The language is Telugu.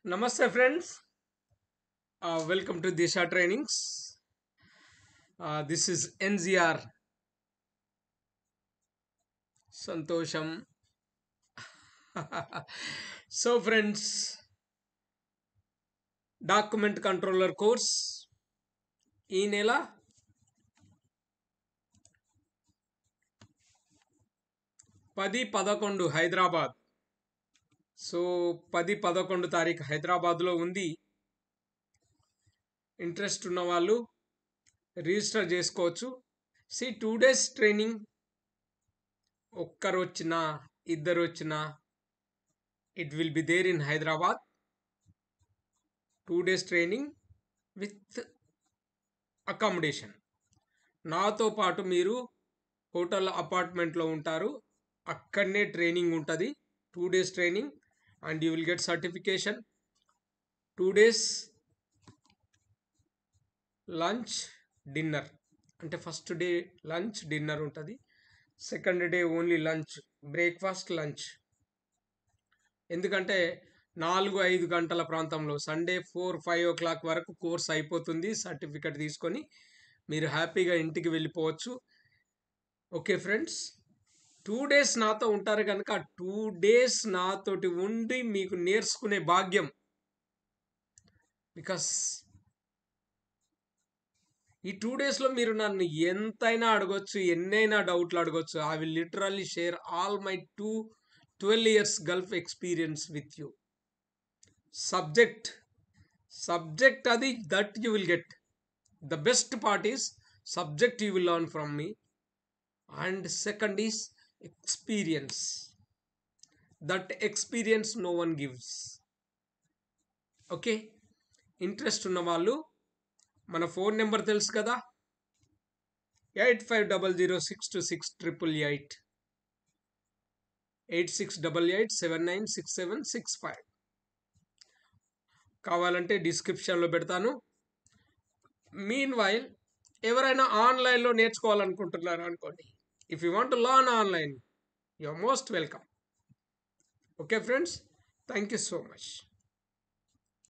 Namaste, friends. Welcome to Disha Trainings. This is NZR Santosham. So, friends, document controller course ఈ నెల 10-11 హైదరాబాద్. సో 10-11 తారీఖు హైదరాబాద్లో ఉంది. ఇంట్రెస్ట్ ఉన్న వాళ్ళు రిజిస్టర్ చేసుకోవచ్చు. 2 days ట్రైనింగ్, ఒక్కరు వచ్చినా ఇద్దరు వచ్చినా it will be there in Hyderabad. 2 days training with accommodation. నాతో పాటు మీరు హోటల్ అపార్ట్మెంట్లో ఉంటారు, అక్కడనే ట్రైనింగ్ ఉంటుంది. 2 days training and you will get certification. 2 days lunch dinner, అంటే ఫస్ట్ డే లంచ్ డిన్నర్ ఉంటుంది, second day only lunch, breakfast lunch. ఎందుకంటే 4-5 గంటల ప్రాంతంలో సండే 4-5 o'clock వరకు కోర్స్ అయిపోతుంది. సర్టిఫికెట్ తీసుకొని మీరు హ్యాపీగా ఇంటికి వెళ్ళిపోవచ్చు. ఓకే ఫ్రెండ్స్, 2 days నాతో ఉంటారు కనుక 2 days నాతోటి ఉండి మీకు నేర్చుకునే భాగ్యం. బికాస్ ఈ 2 daysలో మీరు నన్ను ఎంతైనా అడగొచ్చు, ఎన్నైనా డౌట్లు అడగొచ్చు. I will literally share all my 12 years Gulf experience with you. Subject అది that you will get. The best part is subject you will learn from me, and second is experience. That experience no one gives. Okay, interest ఉన్న వాళ్ళు మన ఫోన్ నెంబర్ తెలుసు కదా, 8500626888, 8688796765. కావాలంటే డిస్క్రిప్షన్లో పెడతాను. మీన్ వైల్ ఎవరైనా ఆన్లైన్లో నేర్చుకోవాలనుకుంటున్నారు అనుకోండి, if you want to learn online, you are most welcome. Okay friends, thank you so much.